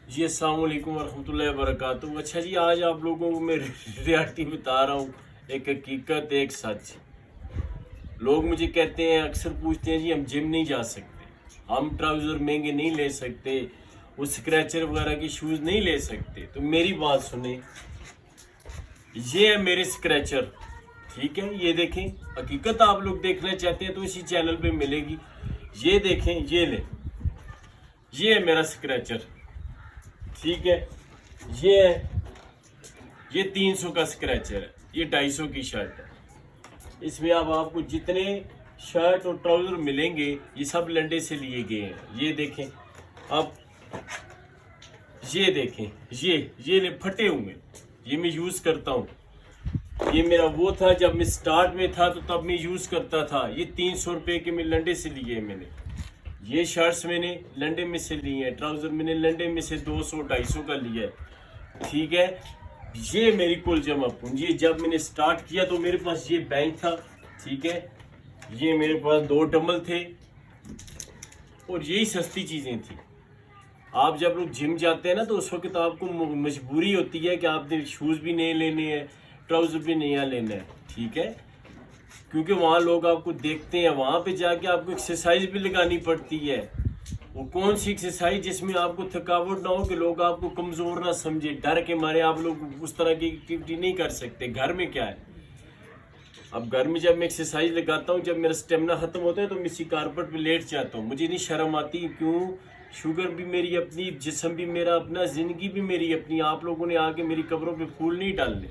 जी अस्सलाम वालेकुम वरहमतुल्लाहि वबरकातुहू। अच्छा जी, आज आप लोगों को मैं रियलिटी बता रहा हूँ, एक हकीकत एक सच। लोग मुझे कहते हैं, अक्सर पूछते हैं जी हम जिम नहीं जा सकते, हम ट्राउज़र महंगे नहीं ले सकते, वो स्क्रैचर वगैरह के शूज़ नहीं ले सकते। तो मेरी बात सुने, ये है मेरे स्क्रैचर, ठीक है। ये देखें, हकीकत आप लोग देखना चाहते हैं तो इसी चैनल पे मिलेगी। ये देखें, ये ले, ये है मेरा स्क्रैचर, ठीक है। ये है, ये 300 का स्क्रैचर है, ये 250 की शर्ट है। इसमें अब आपको जितने शर्ट और ट्राउजर मिलेंगे ये सब लंडे से लिए गए हैं। ये देखें, अब ये देखें, ये फटे हुए, ये मैं यूज़ करता हूँ। ये मेरा वो था जब मैं स्टार्ट में था तो तब मैं यूज़ करता था। ये 300 रुपये के मैं लंडे से लिए हैं मैंने। ये शर्ट्स मैंने लंडे में से लिए हैं, ट्राउज़र मैंने लंडे में से 200-250 का लिया है, ठीक है। ये मेरी कुल जमा पूंजी। जब मैंने स्टार्ट किया तो मेरे पास ये बैंक था, ठीक है। ये मेरे पास 2 डंबल थे और यही सस्ती चीज़ें थी। आप जब लोग जिम जाते हैं ना तो उस वक्त आपको मजबूरी होती है कि आपने शूज़ भी नहीं लेने हैं, ट्राउज़र भी नया लेना है, ठीक है। क्योंकि वहाँ लोग आपको देखते हैं, वहाँ पे जाके आपको एक्सरसाइज भी लगानी पड़ती है। वो कौन सी एक्सरसाइज जिसमें आपको थकावट ना हो, कि लोग आपको कमज़ोर ना समझे, डर के मारे आप लोग उस तरह की एक्टिविटी नहीं कर सकते। घर में क्या है, अब घर में जब मैं एक्सरसाइज लगाता हूँ, जब मेरा स्टेमिना ख़त्म होता है तो मैं इसी कारपेट पे लेट जाता हूँ। मुझे नहीं शर्म आती, क्यों? शुगर भी मेरी अपनी, जिस्म भी मेरा अपना, ज़िंदगी भी मेरी अपनी। आप लोगों ने आके मेरी कब्रों पे फूल नहीं डालने,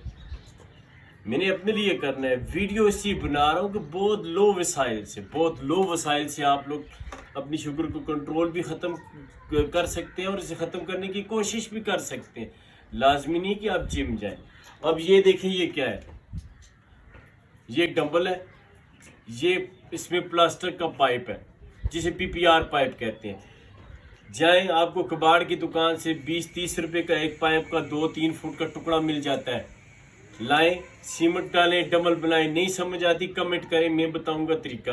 मैंने अपने लिए करना है। वीडियो इसी बना रहा हूँ कि बहुत लो वसाइल से आप लोग अपनी शुगर को कंट्रोल भी ख़त्म कर सकते हैं और इसे ख़त्म करने की कोशिश भी कर सकते हैं। लाजमी नहीं कि आप जिम जाएं। अब ये देखें, ये क्या है, ये एक डंबल है, ये इसमें प्लास्टिक का पाइप है जिसे पीपीआर पाइप कहते हैं। जाएं, आपको कबाड़ की दुकान से 20-30 रुपए का एक पाइप का 2-3 फुट का टुकड़ा मिल जाता है। लाएं, सीमेंट डालें, डबल बनाएं। नहीं समझ आती कमेंट करें, मैं बताऊंगा तरीका।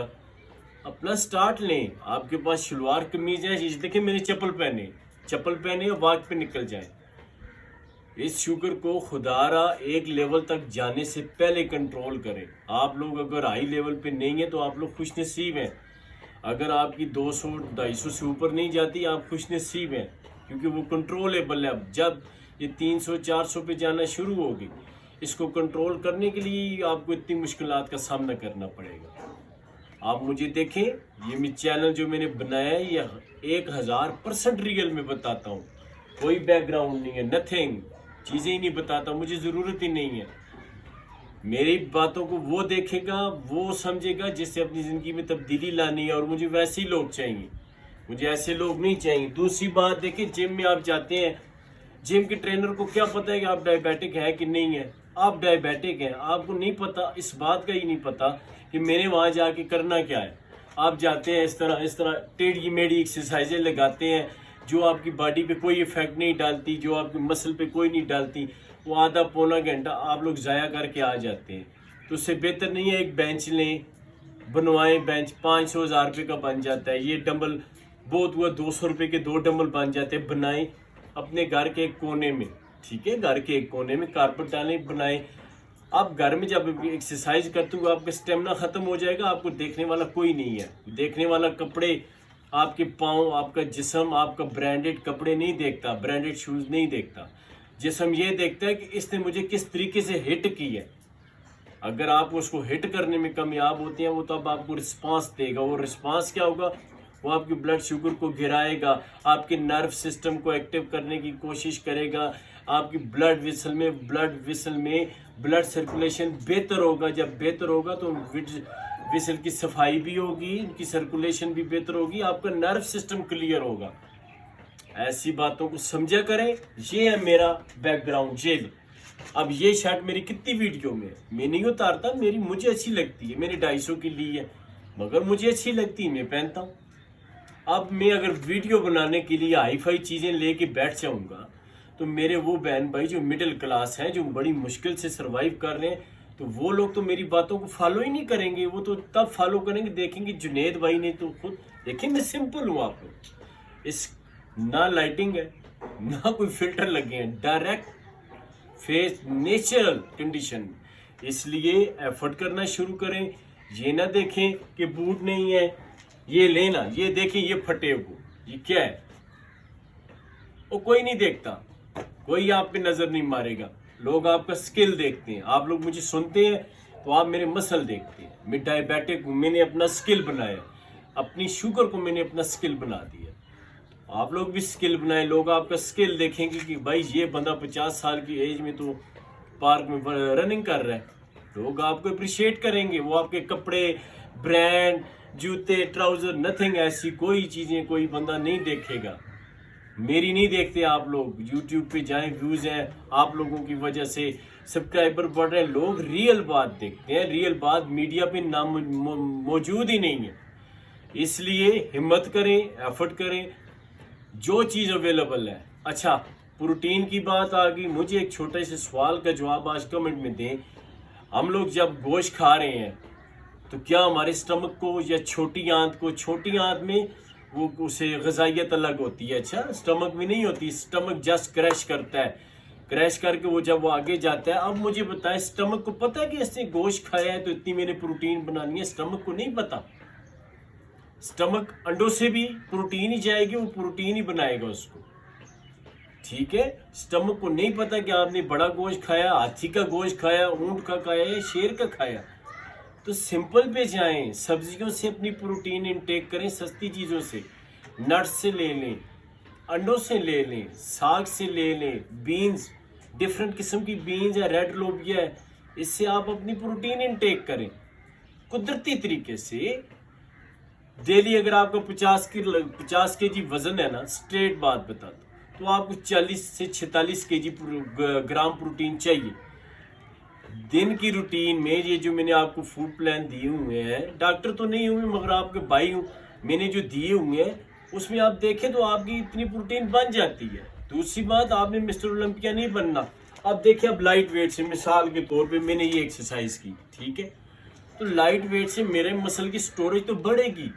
अपना स्टार्ट लें। आपके पास शलवार कमीज है, देखिए मैंने चप्पल पहने और वॉक पे निकल जाएं। इस शुगर को खुदारा एक लेवल तक जाने से पहले कंट्रोल करें। आप लोग अगर हाई लेवल पे नहीं है तो आप लोग खुशनसीब हैं। अगर आपकी 200-250 से ऊपर नहीं जाती, आप खुशनसीब हैं, क्योंकि वो कंट्रोलेबल है। अब जब ये 300-400 पे जाना शुरू होगी, इसको कंट्रोल करने के लिए आपको इतनी मुश्किलात का सामना करना पड़ेगा। आप मुझे देखें, ये मेरा चैनल जो मैंने बनाया है, ये 1000% रियल में बताता हूँ। कोई बैकग्राउंड नहीं है, नथिंग, चीज़ें ही नहीं बताता, मुझे ज़रूरत ही नहीं है। मेरी बातों को वो देखेगा, वो समझेगा जिससे अपनी ज़िंदगी में तब्दीली लानी है, और मुझे वैसे ही लोग चाहिए, मुझे ऐसे लोग नहीं चाहिए। दूसरी बात देखिए, जिम में आप जाते हैं, जिम के ट्रेनर को क्या पता है कि आप डायबिटिक हैं कि नहीं है? आप डायबिटिक हैं, आपको नहीं पता, इस बात का ही नहीं पता कि मैंने वहाँ जाके करना क्या है। आप जाते हैं इस तरह टेढ़ी मेढ़ी एक्सरसाइजें लगाते हैं जो आपकी बॉडी पे कोई इफेक्ट नहीं डालती, जो आपकी मसल पे कोई नहीं डालती। वो आधा पौना घंटा आप लोग ज़ाया करके आ जाते हैं। तो उससे बेहतर नहीं है एक बेंच लें, बनवाएं बेंच, 500-1000 रुपये का बन जाता है। ये डंबल बहुत हुआ 200 रुपये के 2 डंबल बन जाते हैं। बनाएं अपने घर के एक कोने में, ठीक है, घर के एक कोने में कारपेट डालें, बनाएं। आप घर में जब एक्सरसाइज करते हो आपका स्टेमिना ख़त्म हो जाएगा, आपको देखने वाला कोई नहीं है। देखने वाला कपड़े, आपके पाँव, आपका जिस्म, आपका ब्रांडेड कपड़े नहीं देखता, ब्रांडेड शूज़ नहीं देखता। जिस्म ये देखता है कि इसने मुझे किस तरीके से हिट की है। अगर आप उसको हिट करने में कामयाब होते हैं, वो तब आपको रिस्पांस देगा। वो रिस्पांस क्या होगा? वो आपकी ब्लड शुगर को गिराएगा, आपके नर्व सिस्टम को एक्टिव करने की कोशिश करेगा, आपकी ब्लड वेसल में ब्लड सर्कुलेशन बेहतर होगा। जब बेहतर होगा तो वेसल की सफाई भी होगी, इनकी सर्कुलेशन भी बेहतर होगी, आपका नर्व सिस्टम क्लियर होगा। ऐसी बातों को समझा करें। ये है मेरा बैकग्राउंड जेल। अब ये शर्ट मेरी कितनी वीडियो में है, मैं नहीं उतारता, मुझे अच्छी लगती है, मैंने 250 की ली है, मगर मुझे अच्छी लगती है, मैं पहनता हूँ। अब मैं अगर वीडियो बनाने के लिए हाई फाई चीज़ें लेके बैठ जाऊंगा तो मेरे वो बहन भाई जो मिडिल क्लास हैं, जो बड़ी मुश्किल से सरवाइव कर रहे हैं, तो वो लोग तो मेरी बातों को फॉलो ही नहीं करेंगे। वो तो तब फॉलो करेंगे देखेंगे जुनेद भाई ने तो खुद, देखिए मैं सिंपल हूँ। आप लोग इस, ना लाइटिंग है, ना कोई फिल्टर लगे हैं, डायरेक्ट फेस नेचुरल कंडीशन। इसलिए एफर्ट करना शुरू करें। ये ना देखें कि बूट नहीं है, ये लेना, ये देखें ये फटे हुए, ये क्या है, वो कोई नहीं देखता, कोई आप पे नजर नहीं मारेगा। लोग आपका स्किल देखते हैं। आप लोग मुझे सुनते हैं तो आप मेरे मसल देखते हैं। मैं डायबिटिक हूँ, मैंने अपना स्किल बनाया, अपनी शुगर को मैंने अपना स्किल बना दिया। आप लोग भी स्किल बनाए, लोग आपका स्किल देखेंगे कि भाई ये बंदा 50 साल की एज में तो पार्क में रनिंग कर रहा है। लोग आपको अप्रिशिएट करेंगे। वो आपके कपड़े, ब्रांड, जूते, ट्राउजर, नथिंग, ऐसी कोई चीजें कोई बंदा नहीं देखेगा। मेरी नहीं देखते आप लोग। यूट्यूब पे जाएं, व्यूज हैं, आप लोगों की वजह से सब्सक्राइबर बढ़ रहे हैं। लोग रियल बात देखते हैं, रियल बात मीडिया पे नाम मौजूद ही नहीं है। इसलिए हिम्मत करें, एफर्ट करें, जो चीज़ अवेलेबल है। अच्छा, प्रोटीन की बात आ गई। मुझे एक छोटे से सवाल का जवाब आज कमेंट में दें। हम लोग जब गोश्त खा रहे हैं तो क्या हमारे स्टमक को या छोटी आंत को, छोटी आंत में वो उसे ग़िज़ाइयत अलग होती है, अच्छा स्टमक में नहीं होती। स्टमक जस्ट क्रैश करता है, क्रैश करके वो जब वो आगे जाता है। अब मुझे बताएं, स्टमक को पता है कि इसने गोश्त खाया है तो इतनी मैंने प्रोटीन बनानी है? स्टमक को नहीं पता। स्टमक अंडों से भी प्रोटीन ही जाएगी, वो प्रोटीन ही बनाएगा उसको, ठीक है। स्टमक को नहीं पता कि आपने बड़ा गोश्त खाया, हाथी का गोश्त खाया, ऊंट का खाया या शेर का खाया। तो सिंपल पे जाएं, सब्जियों से अपनी प्रोटीन इनटेक करें, सस्ती चीज़ों से, नट्स से ले लें, अंडों से ले लें, साग से ले लें, बीन्स, डिफरेंट किस्म की बीन्स है, रेड लोबिया है, इससे आप अपनी प्रोटीन इनटेक करें कुदरती तरीके से। डेली अगर आपका 50 केजी वजन है ना, स्ट्रेट बात बता दो, तो आपको 40 से 46 केजी ग्राम प्रोटीन चाहिए। दिन की रूटीन में ये जो मैंने आपको फूड प्लान दिए हुए हैं, डॉक्टर तो नहीं हुए मगर आपके भाई हूँ, मैंने जो दिए हुए हैं उसमें आप देखें तो आपकी इतनी प्रोटीन बन जाती है। दूसरी बात, आपने मिस्टर ओलंपिया नहीं बनना। अब देखिए, अब लाइट वेट से मिसाल के तौर पे मैंने ये एक्सरसाइज की, ठीक है, तो लाइट वेट से मेरे मसल की स्टोरेज तो बढ़ेगी,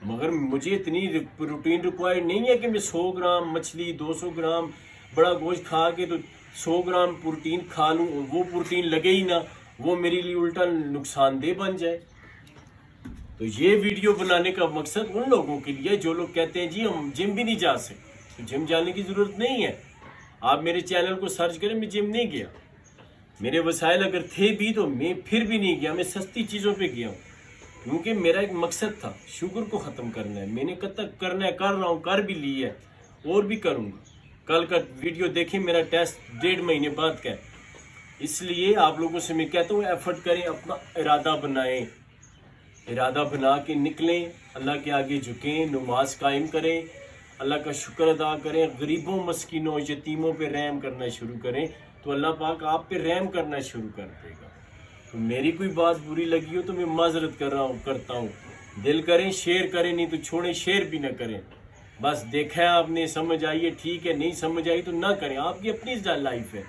मगर मुझे इतनी प्रोटीन रिक्वायर्ड नहीं है कि मैं 100 ग्राम मछली, 200 ग्राम बड़ा गोश्त खा के तो 100 ग्राम प्रोटीन खा लूँ, वो प्रोटीन लगे ही ना, वो मेरे लिए उल्टा नुकसानदेह बन जाए। तो ये वीडियो बनाने का मकसद उन लोगों के लिए जो लोग कहते हैं जी हम जिम भी नहीं जा सकते, तो जिम जाने की ज़रूरत नहीं है। आप मेरे चैनल को सर्च करें, मैं जिम नहीं गया, मेरे वसाइल अगर थे भी तो मैं फिर भी नहीं गया, मैं सस्ती चीज़ों पे गया हूँ, क्योंकि मेरा एक मकसद था, शुगर को ख़त्म करना है। मैंने कब तक करना है, कर रहा हूँ, कर भी ली है और भी करूँगा। कल का वीडियो देखें, मेरा टेस्ट 1.5 महीने बाद का है। इसलिए आप लोगों से मैं कहता हूँ, एफर्ट करें, अपना इरादा बनाएं, इरादा बना के निकलें, अल्लाह के आगे झुकें, नमाज कायम करें, अल्लाह का शुक्र अदा करें, गरीबों, मस्किनों, यतीमों पे रहम करना शुरू करें तो अल्लाह पाक आप पे रहम करना शुरू कर देगा। तो मेरी कोई बात बुरी लगी हो तो मैं माजरत करता हूँ। दिल करें शेयर करें, नहीं तो छोड़ें, शेयर भी ना करें। बस देखा है आपने, समझ आई है ठीक है, नहीं समझ आई तो ना करें, आपकी अपनी लाइफ है।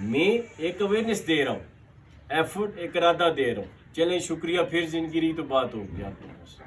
मैं एक अवेयरनेस दे रहा हूँ, एफर्ट, एक इरादा दे रहा हूँ। चलें, शुक्रिया, फिर जिंदगी रही तो बात होगी आप लोगों से।